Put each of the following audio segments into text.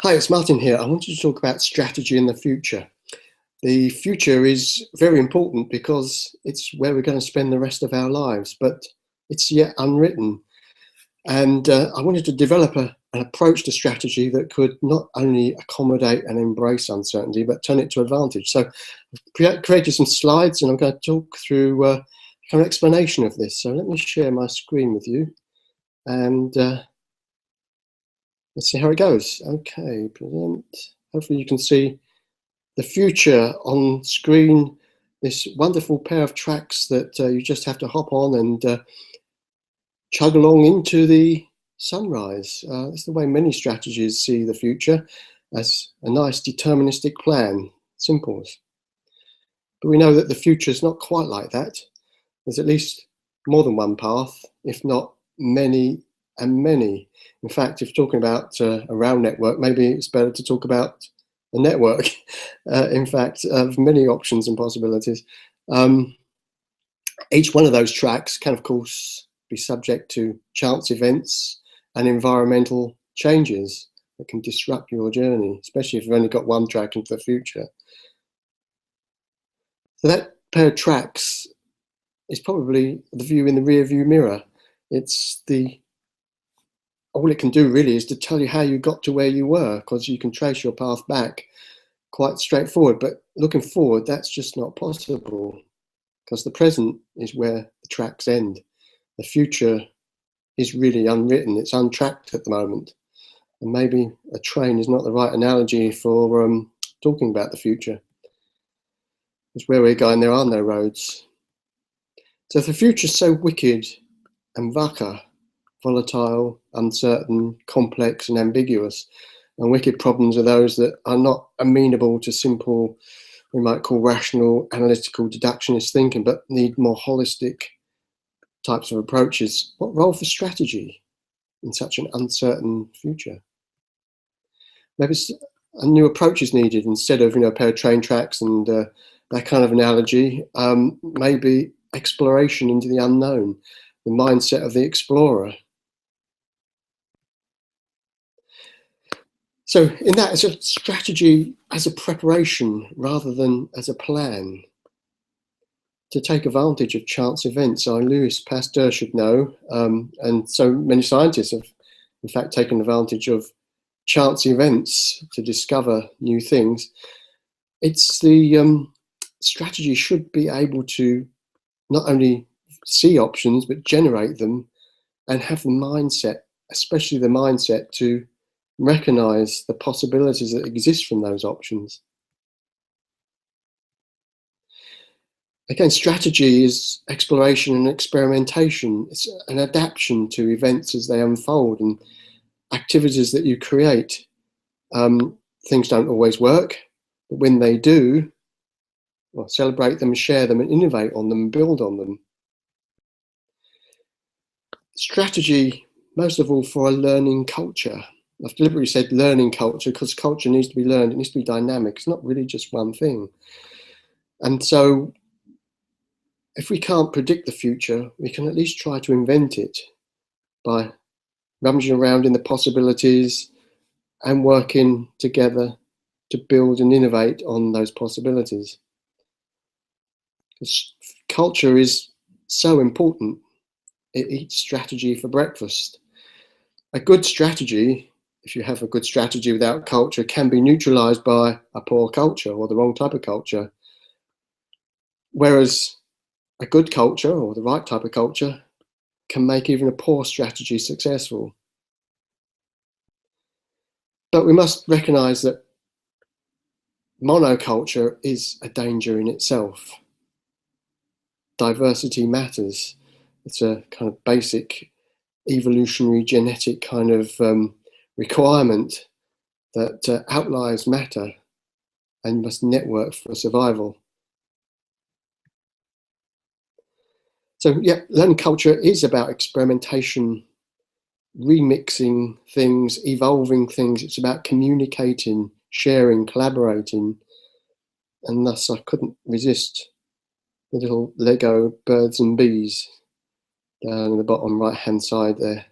Hi, it's Martin here. I wanted to talk about strategy in the future. The future is very important because it's where we're going to spend the rest of our lives, but it's yet unwritten. And I wanted to develop an approach to strategy that could not only accommodate and embrace uncertainty, but turn it to advantage. So I've created some slides and I'm going to talk through an explanation of this. So let me share my screen with you and let's see how it goes. Okay, present. Hopefully you can see the future on screen, this wonderful pair of tracks that you just have to hop on and chug along into the sunrise. That's the way many strategies see the future, as a nice deterministic plan, simples. But we know that the future is not quite like that. There's at least more than one path, if not many and many. In fact, if talking about a rail network, maybe it's better to talk about a network, in fact, of many options and possibilities. Each one of those tracks can, of course, be subject to chance events and environmental changes that can disrupt your journey, especially if you've only got one track into the future. So that pair of tracks is probably the view in the rear view mirror. All it can do really is to tell you how you got to where you were, because you can trace your path back quite straightforward. But looking forward, that's just not possible, because the present is where the tracks end. The future is really unwritten. It's untracked at the moment. And maybe a train is not the right analogy for talking about the future. Because where we're going, there are no roads. So if the future is so wicked and vaka, volatile, uncertain, complex and ambiguous, and wicked problems are those that are not amenable to simple, we might call rational, analytical, deductionist thinking, but need more holistic types of approaches. What role for strategy in such an uncertain future? Maybe a new approach is needed instead of a pair of train tracks and that kind of analogy. Maybe exploration into the unknown, the mindset of the explorer. So in that, it's a strategy as a preparation rather than as a plan to take advantage of chance events. Louis Pasteur should know, and so many scientists have in fact taken advantage of chance events to discover new things. It's the strategy should be able to not only see options, but generate them and have the mindset, especially the mindset to recognize the possibilities that exist from those options. Again, strategy is exploration and experimentation. It's an adaptation to events as they unfold and activities that you create. Things don't always work, but when they do, well, celebrate them, share them, and innovate on them, and build on them. Strategy, most of all, for a learning culture. I've deliberately said learning culture because culture needs to be learned. It needs to be dynamic. It's not really just one thing. And so if we can't predict the future, we can at least try to invent it by rummaging around in the possibilities and working together to build and innovate on those possibilities. Because culture is so important. It eats strategy for breakfast. A good strategy, if you have a good strategy without culture, can be neutralized by a poor culture or the wrong type of culture. Whereas a good culture or the right type of culture can make even a poor strategy successful. But we must recognize that monoculture is a danger in itself. Diversity matters. It's a kind of basic evolutionary genetic kind of requirement that outliers matter and must network for survival. So yeah, learning culture is about experimentation, remixing things, evolving things. It's about communicating, sharing, collaborating. And thus I couldn't resist the little Lego birds and bees down in the bottom right hand side there.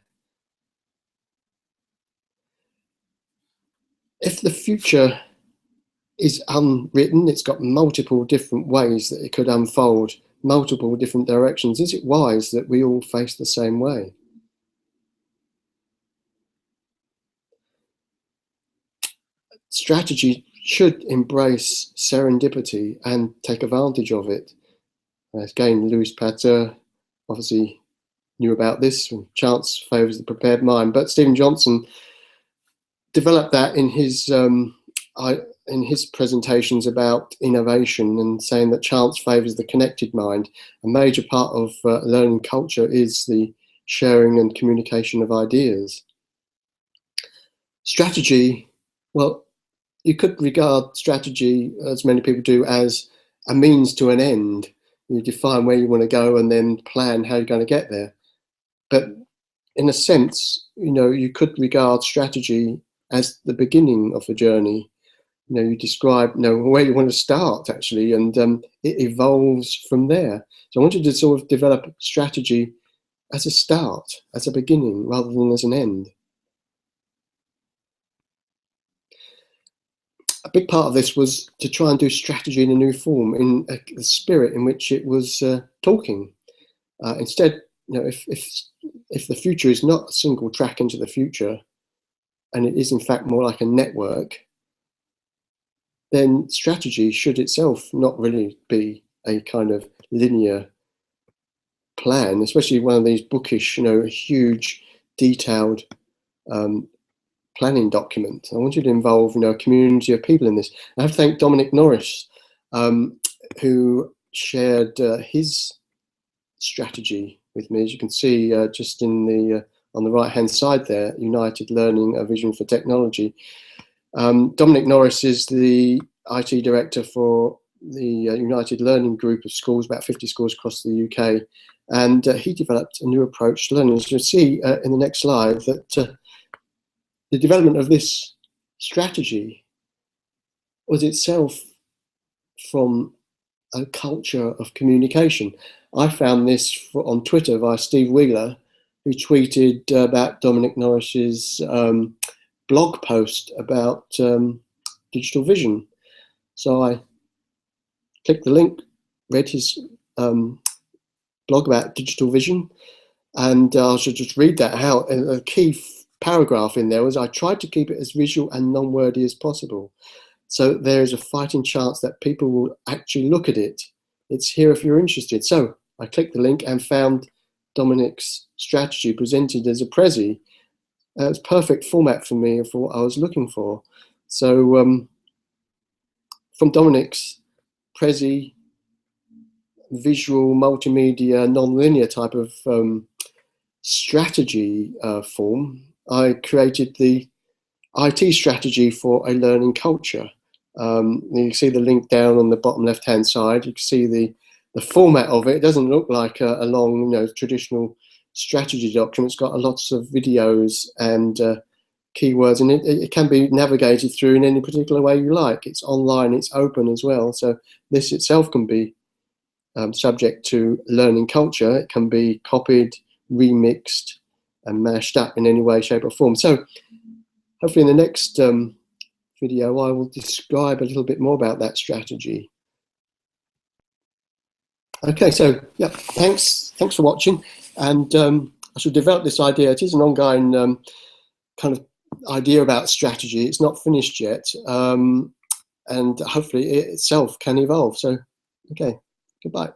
if the future is unwritten, it's got multiple different ways that it could unfold, multiple different directions, is it wise that we all face the same way? Strategy should embrace serendipity and take advantage of it. Again, Louis Pasteur obviously knew about this, chance favours the prepared mind, but Stephen Johnson developed that in his presentations about innovation, and saying that chance favours the connected mind. A major part of learning culture is the sharing and communication of ideas. Strategy, well, you could regard strategy, as many people do, as a means to an end. You define where you want to go and then plan how you're going to get there. But in a sense, you could regard strategy as the beginning of the journey. You describe where you want to start, actually, and it evolves from there. So I wanted to sort of develop strategy as a start, as a beginning, rather than as an end. A big part of this was to try and do strategy in a new form, in the spirit in which it was talking. Instead, if the future is not a single track into the future, and it is in fact more like a network, then strategy should itself not really be a kind of linear plan, especially one of these bookish, huge, detailed planning document. I wanted to involve, a community of people in this. I have to thank Dominic Norris, who shared his strategy with me. As you can see, just in the on the right-hand side there, United Learning: A Vision for Technology. Dominic Norris is the IT director for the United Learning group of schools, about 50 schools across the UK, and he developed a new approach to learning. As you'll see in the next slide, that the development of this strategy was itself from a culture of communication. I found this on Twitter via Steve Wheeler, who tweeted about Dominic Norris's blog post about digital vision. So I clicked the link, read his blog about digital vision, and I should just read that out. A key paragraph in there was, I tried to keep it as visual and non-wordy as possible, so there is a fighting chance that people will actually look at it. It's here if you're interested. So I clicked the link and found Dominic's strategy presented as a Prezi. It's perfect format for me for what I was looking for. So from Dominic's Prezi, visual, multimedia, non-linear type of strategy form, I created the IT strategy for a learning culture. You can see the link down on the bottom left-hand side. You can see the format of it. It doesn't look like a long, traditional strategy document. It's got lots of videos and keywords, and it can be navigated through in any particular way you like. It's online, it's open as well. So this itself can be subject to learning culture. It can be copied, remixed, and mashed up in any way, shape, or form. So hopefully in the next video, I will describe a little bit more about that strategy. Okay, so yeah, thanks for watching, and I should develop this idea. It is an ongoing kind of idea about strategy. It's not finished yet, and hopefully it itself can evolve. So, okay, goodbye.